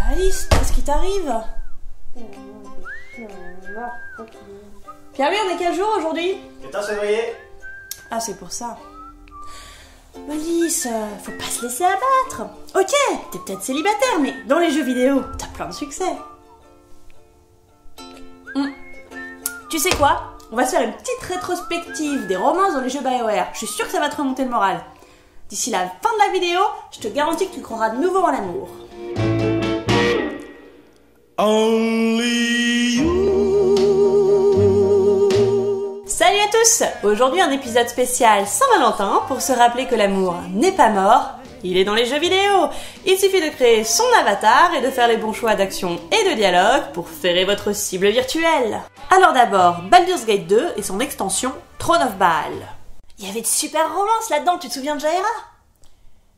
Alice, qu'est-ce qui t'arrive? Pierre-Louis, on est quel jour aujourd'hui? 14 février. Ah, c'est pour ça. Alice, faut pas se laisser abattre. Ok, t'es peut-être célibataire, mais dans les jeux vidéo, t'as plein de succès. Tu sais quoi? On va se faire une petite rétrospective des romances dans les jeux BioWare. Je suis sûre que ça va te remonter le moral. D'ici la fin de la vidéo, je te garantis que tu croiras de nouveau en l'amour. Only you. Salut à tous! Aujourd'hui un épisode spécial Saint-Valentin pour se rappeler que l'amour n'est pas mort, il est dans les jeux vidéo. Il suffit de créer son avatar et de faire les bons choix d'action et de dialogue pour ferrer votre cible virtuelle. Alors d'abord, Baldur's Gate 2 et son extension Throne of Baal. Il y avait de super romances là-dedans, tu te souviens de Jaira?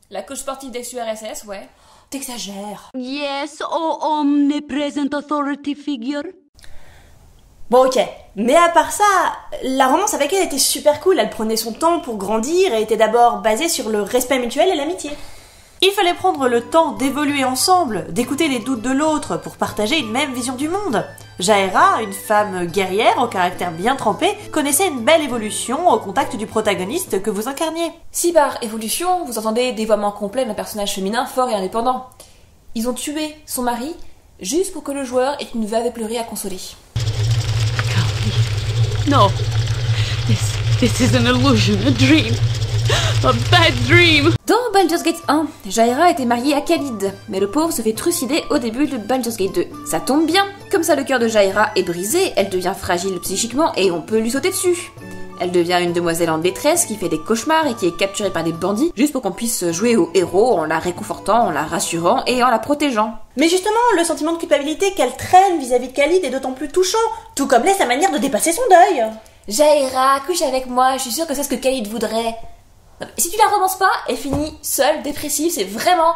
La coach sportive d'ex-URSS, ouais. T'exagères. Yes, oh omnipresent authority figure. Bon ok, mais à part ça, la romance avec elle était super cool, elle prenait son temps pour grandir et était d'abord basée sur le respect mutuel et l'amitié. Il fallait prendre le temps d'évoluer ensemble, d'écouter les doutes de l'autre pour partager une même vision du monde. Jaira, une femme guerrière au caractère bien trempé, connaissait une belle évolution au contact du protagoniste que vous incarniez. Si par évolution, vous entendez dévoiement complet d'un personnage féminin fort et indépendant. Ils ont tué son mari juste pour que le joueur ait une veuve éplorée à consoler. No, this is an illusion, a dream, a bad dream. Dans Baldur's Gate 1, Jaira était mariée à Khalid, mais le pauvre se fait trucider au début de Baldur's Gate 2. Ça tombe bien, comme ça le cœur de Jaira est brisé, elle devient fragile psychiquement et on peut lui sauter dessus. Elle devient une demoiselle en détresse qui fait des cauchemars et qui est capturée par des bandits juste pour qu'on puisse jouer au héros en la réconfortant, en la rassurant et en la protégeant. Mais justement, le sentiment de culpabilité qu'elle traîne vis-à-vis de Khalid est d'autant plus touchant, tout comme l'est sa manière de dépasser son deuil. Jaira, couche avec moi, je suis sûre que c'est ce que Khalid voudrait. Si tu la romances pas, elle finit seule, dépressive, c'est vraiment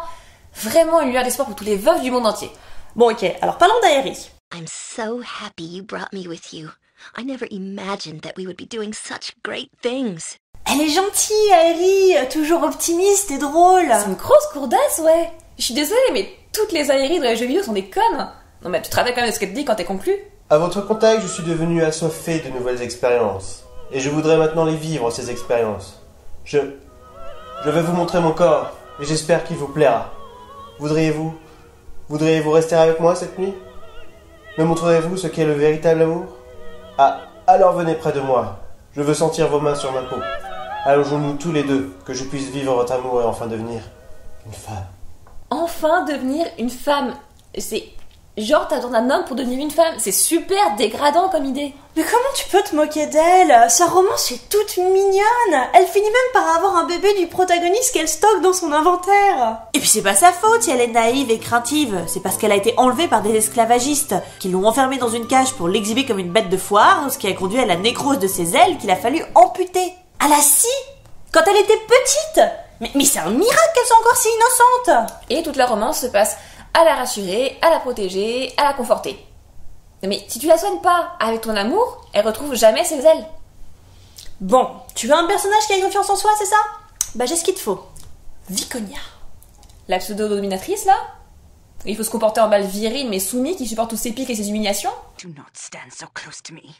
une lueur d'espoir pour tous les veuves du monde entier. Bon ok, alors parlons d'Aerie. I'm so happy you brought me with you. I never imagined that we would be doing such great things. Elle est gentille, Aerie, toujours optimiste et drôle. C'est une grosse courdasse, ouais. Je suis désolée, mais toutes les Aerie dans les jeux vidéo sont des connes. Non mais tu te rappelles quand même de ce qu'elle te dit quand t'es conclu? À votre contact, je suis devenu assoiffé de nouvelles expériences. Et je voudrais maintenant les vivre, ces expériences. Je vais vous montrer mon corps, et j'espère qu'il vous plaira. Voudriez-vous rester avec moi cette nuit? Me montrerez-vous ce qu'est le véritable amour? Ah, alors venez près de moi. Je veux sentir vos mains sur ma peau. Allongeons-nous tous les deux, que je puisse vivre votre amour et enfin devenir une femme. Enfin devenir une femme. C'est... genre t'attends un homme pour devenir une femme. C'est super dégradant comme idée. Mais comment tu peux te moquer d'elle? Sa romance est toute mignonne. Elle finit même par avoir un bébé du protagoniste qu'elle stocke dans son inventaire. Et puis c'est pas sa faute si elle est naïve et craintive. C'est parce qu'elle a été enlevée par des esclavagistes qui l'ont enfermée dans une cage pour l'exhiber comme une bête de foire, ce qui a conduit à la nécrose de ses ailes qu'il a fallu amputer. À la scie, quand elle était petite. Mais c'est un miracle qu'elle soit encore si innocente. Et toute la romance se passe à la rassurer, à la protéger, à la conforter. Mais si tu la soignes pas avec ton amour, elle retrouve jamais ses ailes. Bon, tu veux un personnage qui a confiance en soi, c'est ça? Bah j'ai ce qu'il te faut. Viconia. La pseudo-dominatrice, là? Il faut se comporter en balle viril mais soumis qui supporte tous ses pics et ses humiliations? Do not stand so close to me.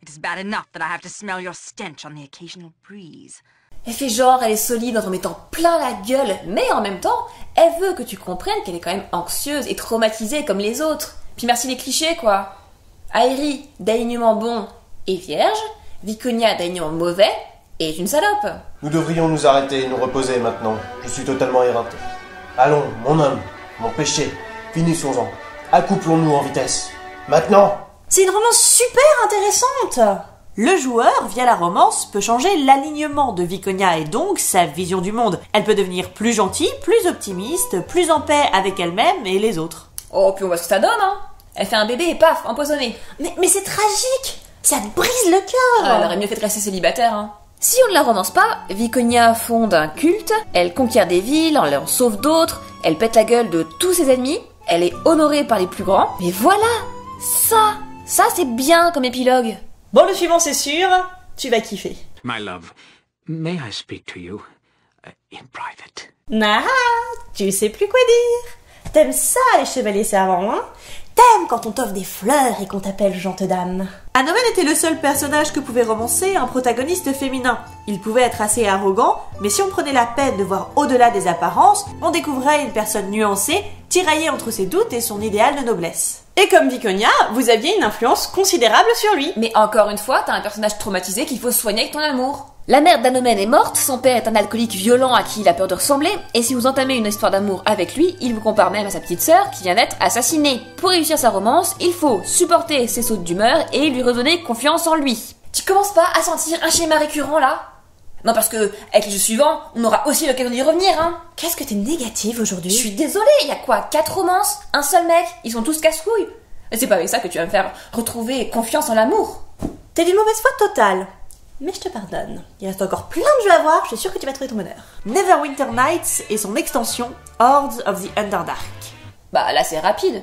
It is bad enough that I have to smell your stench on the occasional breeze. Elle fait genre, elle est solide en te mettant plein la gueule, mais en même temps, elle veut que tu comprennes qu'elle est quand même anxieuse et traumatisée comme les autres. Puis merci les clichés, quoi. Aerie, d'alignement bon et vierge. Viconia, d'alignement mauvais et est une salope. Nous devrions nous arrêter et nous reposer maintenant. Je suis totalement éreinté. Allons, mon homme, mon péché, finissons-en. Accouplons-nous en vitesse. Maintenant! C'est une romance super intéressante. Le joueur, via la romance, peut changer l'alignement de Viconia et donc sa vision du monde. Elle peut devenir plus gentille, plus optimiste, plus en paix avec elle-même et les autres. Oh, puis on voit ce que ça donne, hein. Elle fait un bébé et paf, empoisonné. Mais c'est tragique. Ça te brise le cœur. Elle aurait mieux fait de rester célibataire, hein. Si on ne la romance pas, Viconia fonde un culte, elle conquiert des villes, elle en sauve d'autres, elle pète la gueule de tous ses ennemis, elle est honorée par les plus grands, mais voilà, ça c'est bien comme épilogue. Bon, le suivant c'est sûr, tu vas kiffer. My love, may I speak to you in private? Ah, tu sais plus quoi dire. T'aimes ça les chevaliers servants, hein? T'aimes quand on t'offre des fleurs et qu'on t'appelle gente dame. Anomen était le seul personnage que pouvait romancer un protagoniste féminin. Il pouvait être assez arrogant, mais si on prenait la peine de voir au-delà des apparences, on découvrait une personne nuancée, tiraillée entre ses doutes et son idéal de noblesse. Et comme Viconia, vous aviez une influence considérable sur lui. Mais encore une fois, t'as un personnage traumatisé qu'il faut soigner avec ton amour. La mère d'Anomen est morte, son père est un alcoolique violent à qui il a peur de ressembler, et si vous entamez une histoire d'amour avec lui, il vous compare même à sa petite sœur qui vient d'être assassinée. Pour réussir sa romance, il faut supporter ses sautes d'humeur et lui redonner confiance en lui. Tu commences pas à sentir un schéma récurrent là? Non, parce que avec les jeux suivants, on aura aussi l'occasion d'y revenir, hein. Qu'est-ce que t'es négative aujourd'hui? Je suis désolée, y a quoi, 4 romances? Un seul mec? Ils sont tous casse-couilles. Et c'est pas avec ça que tu vas me faire retrouver confiance en l'amour. T'es d'une mauvaise foi totale. Mais je te pardonne. Il reste encore plein de jeux à voir, je suis sûre que tu vas trouver ton bonheur. Neverwinter Nights et son extension, Hordes of the Underdark. Bah là c'est rapide.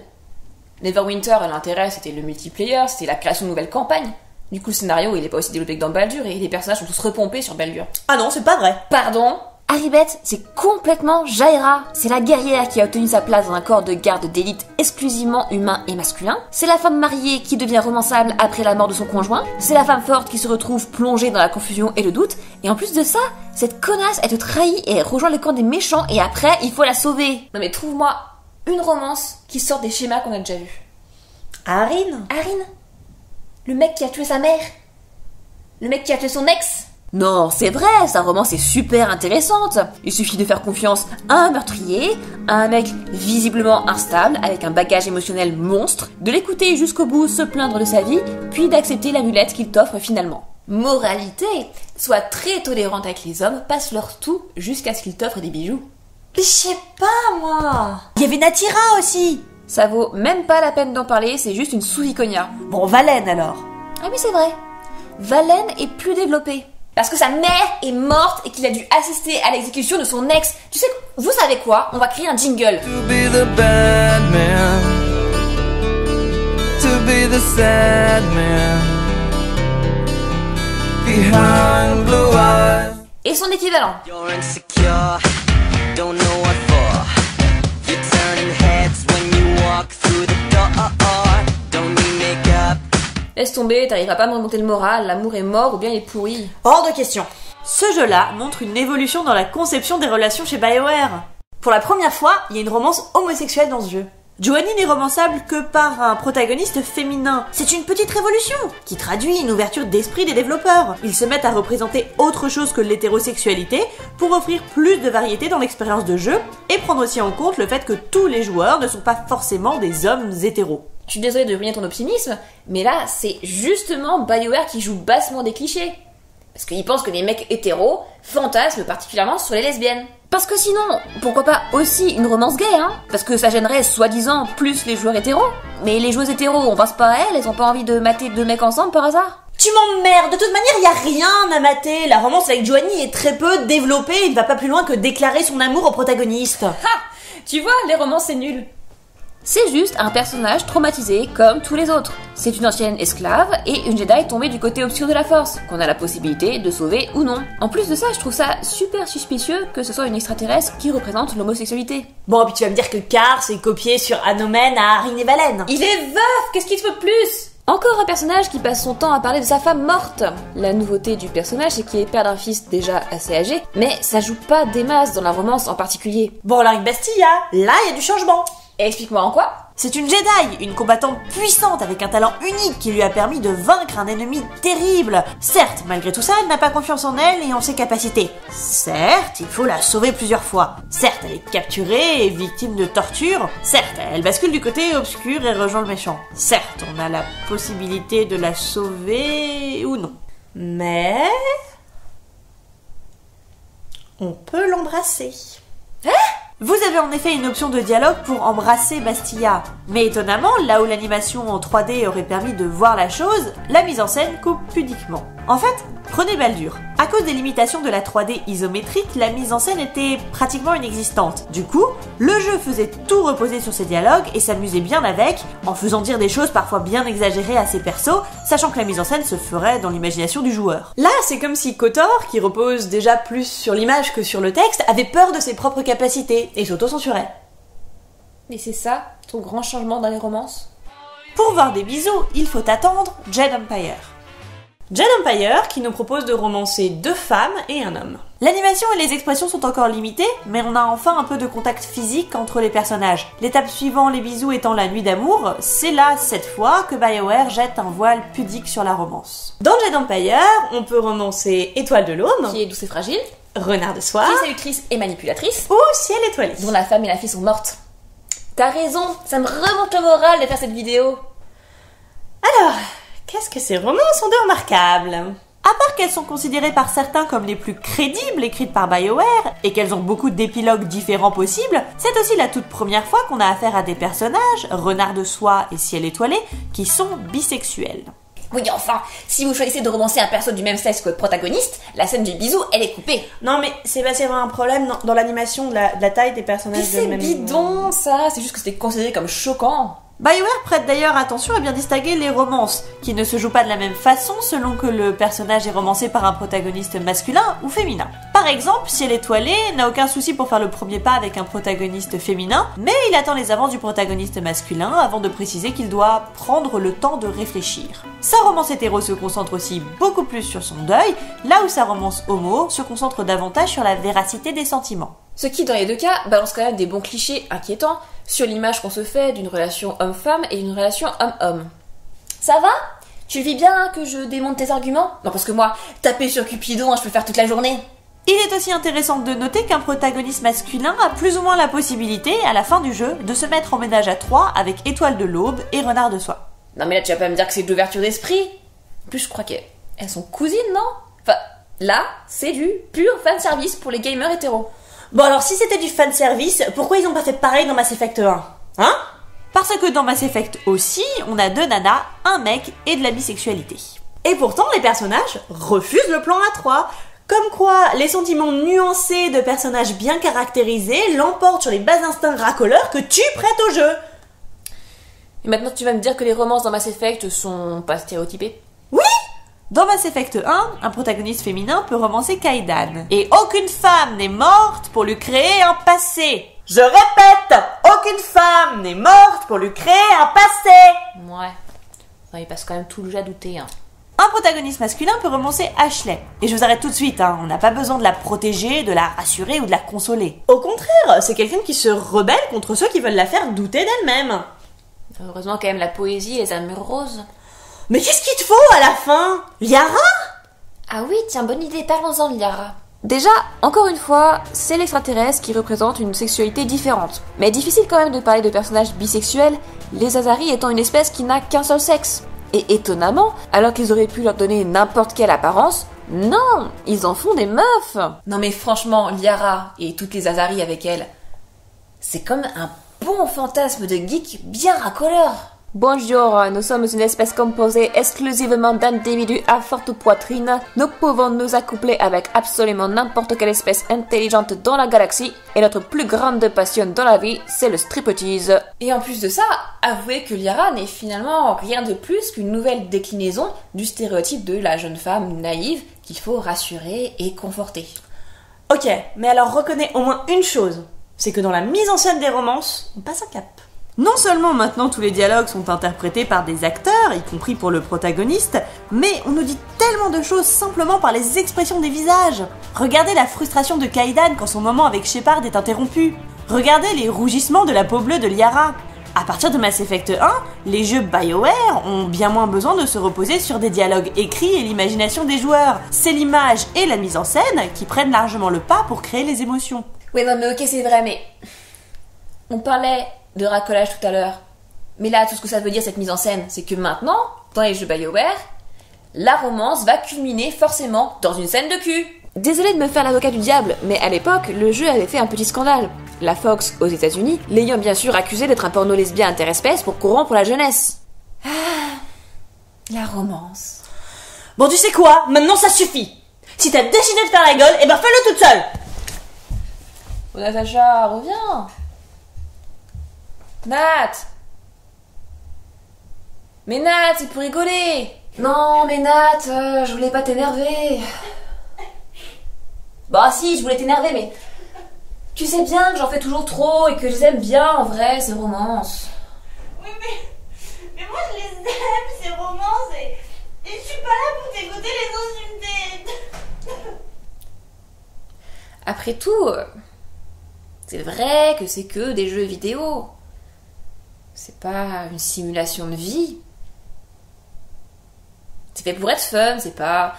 Neverwinter, l'intérêt c'était le multiplayer, c'était la création de nouvelles campagnes. Du coup le scénario il est pas aussi développé que dans Baldur et les personnages sont tous repompés sur Baldur. Ah non, c'est pas vrai. Pardon? Haribet, c'est complètement Jaira. C'est la guerrière qui a obtenu sa place dans un corps de garde d'élite exclusivement humain et masculin. C'est la femme mariée qui devient romançable après la mort de son conjoint. C'est la femme forte qui se retrouve plongée dans la confusion et le doute. Et en plus de ça, cette connasse, elle te trahit et elle rejoint le camp des méchants et après, il faut la sauver. Non mais trouve-moi une romance qui sort des schémas qu'on a déjà vus. Arin? Le mec qui a tué sa mère? Le mec qui a tué son ex? Non, c'est vrai, sa romance est super intéressante. Il suffit de faire confiance à un meurtrier, à un mec visiblement instable, avec un bagage émotionnel monstre, de l'écouter jusqu'au bout, se plaindre de sa vie, puis d'accepter l'amulette qu'il t'offre finalement. Moralité, sois très tolérante avec les hommes, passe leur tout jusqu'à ce qu'ils t'offrent des bijoux. Je sais pas, moi. Il y avait Natira aussi. Ça vaut même pas la peine d'en parler, c'est juste une sous-Viconia. Bon, Valen alors. Ah oui, c'est vrai. Valen est plus développée. Parce que sa mère est morte et qu'il a dû assister à l'exécution de son ex. Tu sais, vous savez quoi? On va créer un jingle. To be the bad man, to be the sad man, behind blue eyes. Et son équivalent. You're insecure, don't know what for. You're turning heads when you walk through the door. Don't need makeup. Laisse tomber, t'arriveras pas à me remonter le moral, l'amour est mort ou bien il est pourri. Hors de question. Ce jeu-là montre une évolution dans la conception des relations chez BioWare. Pour la première fois, il y a une romance homosexuelle dans ce jeu. Joanie n'est romançable que par un protagoniste féminin. C'est une petite révolution qui traduit une ouverture d'esprit des développeurs. Ils se mettent à représenter autre chose que l'hétérosexualité pour offrir plus de variété dans l'expérience de jeu et prendre aussi en compte le fait que tous les joueurs ne sont pas forcément des hommes hétéros. Je suis désolée de ruiner ton optimisme, mais là, c'est justement BioWare qui joue bassement des clichés. Parce qu'ils pensent que les mecs hétéros fantasment particulièrement sur les lesbiennes. Parce que sinon, pourquoi pas aussi une romance gay, hein? Parce que ça gênerait soi-disant plus les joueurs hétéros. Mais les joueuses hétéros, on passe pas à elles ont pas envie de mater 2 mecs ensemble par hasard. Tu m'emmerdes, de toute manière, y a rien à mater. La romance avec Joanie est très peu développée, il ne va pas plus loin que déclarer son amour au protagoniste. Ha! Tu vois, les romances c'est nul. C'est juste un personnage traumatisé comme tous les autres. C'est une ancienne esclave et une Jedi tombée du côté obscur de la Force, qu'on a la possibilité de sauver ou non. En plus de ça, je trouve ça super suspicieux que ce soit une extraterrestre qui représente l'homosexualité. Bon, puis tu vas me dire que Car s'est copié sur Anomen à Arin et Valen. Il est veuf, qu'est-ce qu'il te faut de plus? Encore un personnage qui passe son temps à parler de sa femme morte. La nouveauté du personnage, c'est qu'il est père d'un fils déjà assez âgé, mais ça joue pas des masses dans la romance en particulier. Bon, alors avec Bastilla, là il y a du changement. Et explique-moi en quoi? C'est une Jedi, une combattante puissante avec un talent unique qui lui a permis de vaincre un ennemi terrible. Certes, malgré tout ça, elle n'a pas confiance en elle et en ses capacités. Certes, il faut la sauver plusieurs fois. Certes, elle est capturée et victime de torture. Certes, elle bascule du côté obscur et rejoint le méchant. Certes, on a la possibilité de la sauver ou non. Mais... on peut l'embrasser. Hein? Vous avez en effet une option de dialogue pour embrasser Bastilla. Mais étonnamment, là où l'animation en 3D aurait permis de voir la chose, la mise en scène coupe pudiquement. En fait, prenez Baldur. À cause des limitations de la 3D isométrique, la mise en scène était pratiquement inexistante. Du coup, le jeu faisait tout reposer sur ses dialogues et s'amusait bien avec, en faisant dire des choses parfois bien exagérées à ses persos, sachant que la mise en scène se ferait dans l'imagination du joueur. Là, c'est comme si KOTOR, qui repose déjà plus sur l'image que sur le texte, avait peur de ses propres capacités et s'auto-censurait. Et c'est ça, ton grand changement dans les romances? Pour voir des bisous, il faut attendre Jade Empire. Jade Empire qui nous propose de romancer 2 femmes et un homme. L'animation et les expressions sont encore limitées, mais on a enfin un peu de contact physique entre les personnages. L'étape suivant les bisous étant la nuit d'amour, c'est là, cette fois, que BioWare jette un voile pudique sur la romance. Dans Jade Empire, on peut romancer Étoile de l'Aube, Qui est douce et fragile, Renard de Soie, qui est séductrice et manipulatrice, ou Ciel étoilé. dont la femme et la fille sont mortes. T'as raison, ça me remonte le moral de faire cette vidéo. Alors, qu'est-ce que ces romances ont de remarquable? À part qu'elles sont considérées par certains comme les plus crédibles écrites par BioWare, et qu'elles ont beaucoup d'épilogues différents possibles, c'est aussi la toute première fois qu'on a affaire à des personnages, Renard de Soie et Ciel étoilé, qui sont bisexuels. Oui, enfin, si vous choisissez de romancer un perso du même sexe que votre protagoniste, la scène du bisou, elle est coupée. Non mais c'est vraiment un problème dans l'animation de la taille des Mais personnages de c'est même... bidon, ça, c'est juste que c'était considéré comme choquant. BioWare prête d'ailleurs attention à bien distinguer les romances, qui ne se jouent pas de la même façon selon que le personnage est romancé par un protagoniste masculin ou féminin. Par exemple, Ciel étoilé n'a aucun souci pour faire le premier pas avec un protagoniste féminin, mais il attend les avances du protagoniste masculin avant de préciser qu'il doit prendre le temps de réfléchir. Sa romance hétéro se concentre aussi beaucoup plus sur son deuil, là où sa romance homo se concentre davantage sur la véracité des sentiments. Ce qui, dans les deux cas, balance quand même des bons clichés inquiétants sur l'image qu'on se fait d'une relation homme-femme et d'une relation homme-homme. Ça va? Tu le vis bien que je démonte tes arguments? Non, parce que moi, taper sur Cupidon, je peux faire toute la journée. Il est aussi intéressant de noter qu'un protagoniste masculin a plus ou moins la possibilité, à la fin du jeu, de se mettre en ménage à 3 avec Étoile de l'Aube et Renard de Soie. Non mais là, tu vas pas me dire que c'est de l'ouverture d'esprit. En plus, je crois qu'elles sont cousines, non? Enfin, là, c'est du pur fanservice pour les gamers hétéros. Bon alors si c'était du fanservice, pourquoi ils ont pas fait pareil dans Mass Effect 1? Hein? Parce que dans Mass Effect aussi, on a 2 nanas, un mec et de la bisexualité. Et pourtant, les personnages refusent le plan A3. Comme quoi, les sentiments nuancés de personnages bien caractérisés l'emportent sur les bas instincts racoleurs que tu prêtes au jeu. Et maintenant, tu vas me dire que les romances dans Mass Effect sont pas stéréotypées? Oui! Dans Mass Effect 1, un protagoniste féminin peut romancer Kaidan. Et aucune femme n'est morte pour lui créer un passé. Je répète, aucune femme n'est morte pour lui créer un passé. Ouais. Non, il passe quand même tout le jeu à douter, hein. Un protagoniste masculin peut romancer Ashley. Et je vous arrête tout de suite, hein, on n'a pas besoin de la protéger, de la rassurer ou de la consoler. Au contraire, c'est quelqu'un qui se rebelle contre ceux qui veulent la faire douter d'elle-même. Heureusement quand même la poésie et les amours roses. Mais qu'est-ce qu'il te faut à la fin? Liara? Ah oui, tiens, bonne idée, parlons-en de Liara. Déjà, encore une fois, c'est l'extraterrestre qui représente une sexualité différente. Mais difficile quand même de parler de personnages bisexuels, les Azaris étant une espèce qui n'a qu'un seul sexe. Et étonnamment, alors qu'ils auraient pu leur donner n'importe quelle apparence, non, ils en font des meufs. Non mais franchement, Liara et toutes les Azaris avec elle, c'est comme un bon fantasme de geek bien racoleur. Bonjour, nous sommes une espèce composée exclusivement d'individus à forte poitrine. Nous pouvons nous accoupler avec absolument n'importe quelle espèce intelligente dans la galaxie. Et notre plus grande passion dans la vie, c'est le striptease. Et en plus de ça, avouez que Liara n'est finalement rien de plus qu'une nouvelle déclinaison du stéréotype de la jeune femme naïve qu'il faut rassurer et conforter. Ok, mais alors reconnais au moins une chose, c'est que dans la mise en scène des romances, on passe un cap. Non seulement maintenant tous les dialogues sont interprétés par des acteurs, y compris pour le protagoniste, mais on nous dit tellement de choses simplement par les expressions des visages. Regardez la frustration de Kaidan quand son moment avec Shepard est interrompu. Regardez les rougissements de la peau bleue de Liara. À partir de Mass Effect 1, les jeux BioWare ont bien moins besoin de se reposer sur des dialogues écrits et l'imagination des joueurs. C'est l'image et la mise en scène qui prennent largement le pas pour créer les émotions. Oui, non mais ok, c'est vrai, mais... On parlait de racolage tout à l'heure. Mais là, tout ce que ça veut dire, cette mise en scène, c'est que maintenant, dans les jeux BioWare, la romance va culminer forcément dans une scène de cul. Désolée de me faire l'avocat du diable, mais à l'époque, le jeu avait fait un petit scandale. La Fox, aux États-Unis, l'ayant bien sûr accusé d'être un porno lesbien interespèce pour corrompre la jeunesse. Ah, la romance. Bon, tu sais quoi? Maintenant, ça suffit. Si t'as décidé de faire la gueule, eh ben fais-le toute seule. Oh Natacha, reviens. Nat. Mais Nat, c'est pour rigoler. Non, mais Nat, je voulais pas t'énerver. Bah si, je voulais t'énerver, mais... Tu sais bien que j'en fais toujours trop et que je les aime bien, en vrai, ces romances. Oui, mais moi je les aime, ces romances, et je suis pas là pour t'écouter les insulter. Après tout, c'est vrai que c'est que des jeux vidéo. C'est pas une simulation de vie. C'est fait pour être fun, c'est pas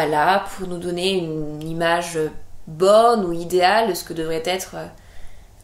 là pour nous donner une image bonne ou idéale de ce que devraient être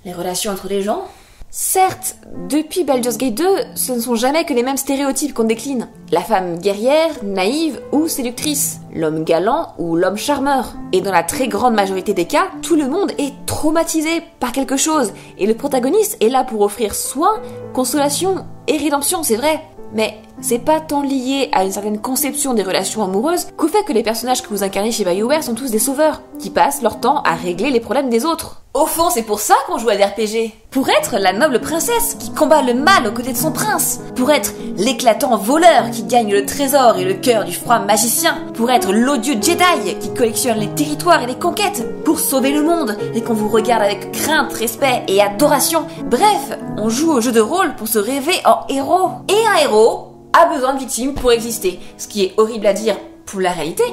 les relations entre les gens. Certes, depuis Baldur's Gate 2, ce ne sont jamais que les mêmes stéréotypes qu'on décline. La femme guerrière, naïve ou séductrice, l'homme galant ou l'homme charmeur. Et dans la très grande majorité des cas, tout le monde est traumatisé par quelque chose, et le protagoniste est là pour offrir soin, consolation et rédemption, c'est vrai. Mais c'est pas tant lié à une certaine conception des relations amoureuses qu'au fait que les personnages que vous incarnez chez BioWare sont tous des sauveurs, qui passent leur temps à régler les problèmes des autres. Au fond, c'est pour ça qu'on joue à des RPG. Pour être la noble princesse qui combat le mal aux côtés de son prince. Pour être l'éclatant voleur qui gagne le trésor et le cœur du froid magicien. Pour être l'odieux Jedi qui collectionne les territoires et les conquêtes. Pour sauver le monde et qu'on vous regarde avec crainte, respect et adoration. Bref, on joue au jeu de rôle pour se rêver en héros. Et un héros a besoin de victimes pour exister. Ce qui est horrible à dire pour la réalité.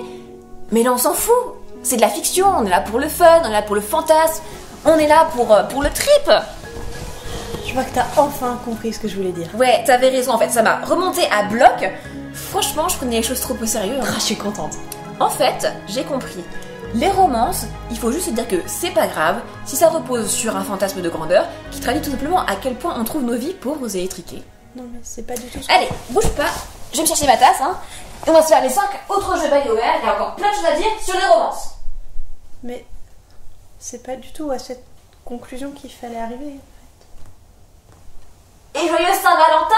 Mais là, on s'en fout. C'est de la fiction, on est là pour le fun, on est là pour le fantasme. On est là pour le trip. Je vois que t'as enfin compris ce que je voulais dire. Ouais, t'avais raison en fait, ça m'a remonté à bloc. Franchement, je prenais les choses trop au sérieux. Ah, je suis contente. En fait, j'ai compris. Les romances, il faut juste se dire que c'est pas grave si ça repose sur un fantasme de grandeur qui traduit tout simplement à quel point on trouve nos vies pauvres et étriquées. Non mais c'est pas du tout ça. Allez, bouge pas, je vais me chercher ma tasse, hein. Et on va se faire les 5 autres jeux BioWare, il y a encore plein de choses à dire sur les romances. Mais c'est pas du tout à cette conclusion qu'il fallait arriver. Et joyeux Saint-Valentin!